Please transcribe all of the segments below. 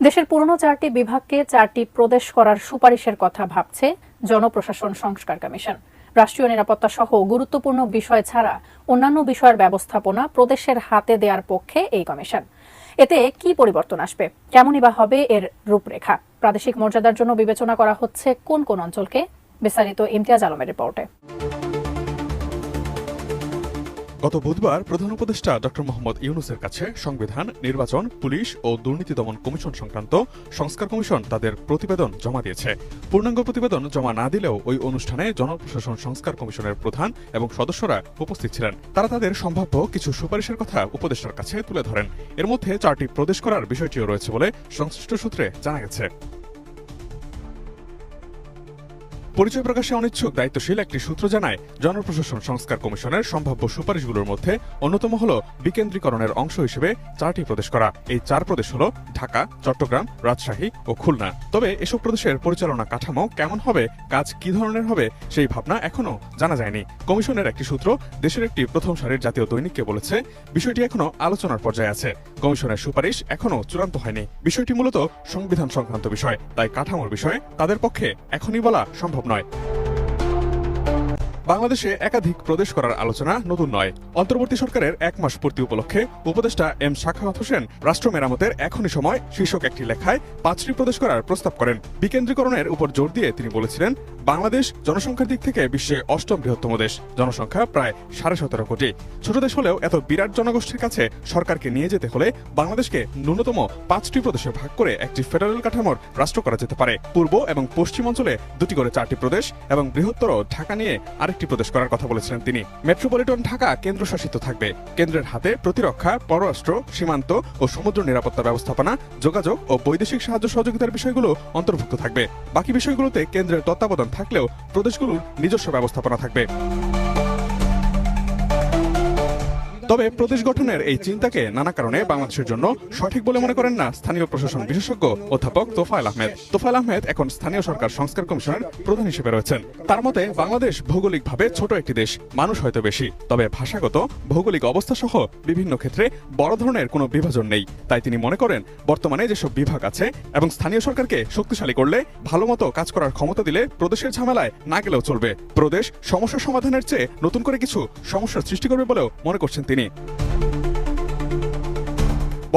দেশের পুরনো 4টি বিভাগকে 4টি প্রদেশ করার সুপারিশের কথা ভাবছে জনপ্রশাসন সংস্কার কমিশন। রাষ্ট্রীয় নিরাপত্তা সহ গুরুত্বপূর্ণ বিষয় ছাড়া অন্যান্য বিষয়ের ব্যবস্থাপনা প্রদেশের হাতে দেওয়ার পক্ষে এই কমিশন। এতে কি পরিবর্তন আসবে, কেমনই বা হবে এর রূপরেখা, প্রাদেশিক মর্যাদার জন্য বিবেচনা করা হচ্ছে কোন কোন অঞ্চলকে, বিস্তারিত ইমতিয়াজ আলমের রিপোর্টে। গত বুধবার প্রধান উপদেষ্টা ডক্টর মোহাম্মদ ইউনূসের কাছে সংবিধান, নির্বাচন, পুলিশ ও দুর্নীতি দমন কমিশন সংক্রান্ত সংস্কার কমিশন তাদের প্রতিবেদন জমা দিয়েছে। পূর্ণাঙ্গ প্রতিবেদন জমা না দিলেও ওই অনুষ্ঠানে জনপ্রশাসন সংস্কার কমিশনের প্রধান এবং সদস্যরা উপস্থিত ছিলেন। তারা তাদের সম্ভাব্য কিছু সুপারিশের কথা উপদেষ্টার কাছে তুলে ধরেন। এর মধ্যে 4টি প্রদেশ করার বিষয়টিও রয়েছে বলে সংশ্লিষ্ট সূত্রে জানা গেছে। পরিচয় প্রকাশে অনিচ্ছুক দায়িত্বশীল একটি সূত্র জানায়, জনপ্রশাসন সংস্কার কমিশনের সম্ভাব্য সুপারিশগুলোর মধ্যে অন্যতম হল বিকেন্দ্রীকরণের অংশ হিসেবে 4টি প্রদেশ করা। এই 4 প্রদেশ হল ঢাকা, চট্টগ্রাম, রাজশাহী ও খুলনা। তবে এসব প্রদেশের পরিচালনা কাঠামো কেমন হবে, কাজ কি ধরনের হবে, সেই ভাবনা এখনো জানা যায়নি। কমিশনের একটি সূত্র দেশের একটি প্রথম সারির জাতীয় দৈনিককে বলেছে, বিষয়টি এখনো আলোচনার পর্যায়ে আছে। কমিশনের সুপারিশ এখনো চূড়ান্ত হয়নি। বিষয়টি মূলত সংবিধান সংক্রান্ত বিষয়, তাই কাঠামোর বিষয়ে তাদের পক্ষে এখনই বলা সম্ভব নয়। বাংলাদেশে একাধিক প্রদেশ করার আলোচনা নতুন নয়। অন্তর্বর্তী সরকারের 1 মাস পূর্তি উপলক্ষে উপদেষ্টা এম সাখাওয়াত হোসেন রাষ্ট্র মেরামতের এখনই সময় শীর্ষক একটি লেখায় 5টি প্রদেশ করার প্রস্তাব করেন। বিকেন্দ্রীকরণের উপর জোর দিয়ে তিনি বলেছিলেন, বাংলাদেশ জনসংখ্যার দিক থেকে বিশ্বে 8ম বৃহত্তম দেশ, জনসংখ্যা প্রায় 17.5 কোটি। ছোট দেশ হলেও এত বিরাট জনগোষ্ঠীর কাছে সরকারকে নিয়ে যেতে হলে বাংলাদেশকে ন্যূনতম 5টি প্রদেশে ভাগ করে একটি ফেডারেল কাঠামোর রাষ্ট্র করা যেতে পারে। পূর্ব এবং পশ্চিম অঞ্চলে 2টি করে 4টি প্রদেশ এবং বৃহত্তর ঢাকা নিয়ে আরেকটি প্রদেশ করার কথা বলেছিলেন তিনি। মেট্রোপলিটন ঢাকা কেন্দ্রশাসিত থাকবে। কেন্দ্রের হাতে প্রতিরক্ষা, পররাষ্ট্র, সীমান্ত ও সমুদ্র নিরাপত্তা ব্যবস্থাপনা, যোগাযোগ ও বৈদেশিক সাহায্য সহযোগিতার বিষয়গুলো অন্তর্ভুক্ত থাকবে। বাকি বিষয়গুলোতে কেন্দ্রের তত্ত্বাবধান থাকলেও প্রদেশগুলোর নিজস্ব ব্যবস্থাপনা থাকবে। তবে প্রদেশ গঠনের এই চিন্তাকে নানা কারণে বাংলাদেশের জন্য সঠিক বলে মনে করেন না স্থানীয় প্রশাসন বিশেষজ্ঞ অধ্যাপক তোফায়েল আহমেদ। তোফায়েল আহমেদ এখন স্থানীয় সরকার সংস্কার কমিশনের প্রধান হিসেবে রয়েছেন। তার মতে, বাংলাদেশ ভৌগোলিকভাবে ছোট একটি দেশ, মানুষ হয়তো বেশি, তবে ভাষাগত, ভৌগোলিক অবস্থা সহ বিভিন্ন ক্ষেত্রে বড় ধরনের কোনো বিভাজন নেই। তাই তিনি মনে করেন, বর্তমানে যেসব বিভাগ আছে এবং স্থানীয় সরকারকে শক্তিশালী করলে, ভালো মতো কাজ করার ক্ষমতা দিলে প্রদেশের ঝামেলায় না গেলেও চলবে। প্রদেশ সমস্যা সমাধানের চেয়ে নতুন করে কিছু সমস্যার সৃষ্টি করবে বলেও মনে করছেন তিনি।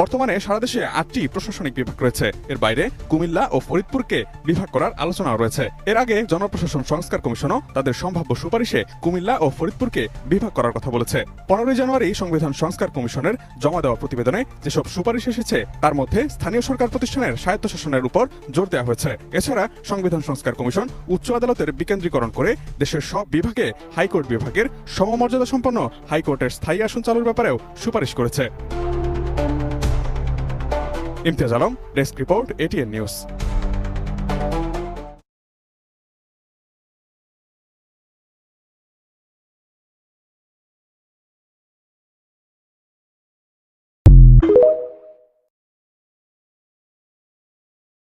বর্তমানে সারা দেশে 8টি প্রশাসনিক বিভাগ রয়েছে। এর বাইরে কুমিল্লা ও ফরিদপুরকে বিভাগ করার আলোচনা রয়েছে। এর আগে জনপ্রশাসন সংস্কার কমিশনও তাদের সম্ভাব্য সুপারিশে কুমিল্লা ও ফরিদপুরকে বিভাগ করার কথা বলেছে। 15 জানুয়ারি সংবিধান সংস্কার কমিশনের জমা দেওয়া প্রতিবেদনে যেসব সুপারিশ এসেছে তার মধ্যে স্থানীয় সরকার প্রতিষ্ঠানের স্বায়ত্তশাসনের উপর জোর দেওয়া হয়েছে। এছাড়া সংবিধান সংস্কার কমিশন উচ্চ আদালতের বিকেন্দ্রীকরণ করে দেশের সব বিভাগে হাইকোর্ট বিভাগের সমমর্যাদা সম্পন্ন হাইকোর্টের স্থায়ী আসন চালুর ব্যাপারেও সুপারিশ করেছে। Imtiaz Alam, desk report, ATN news.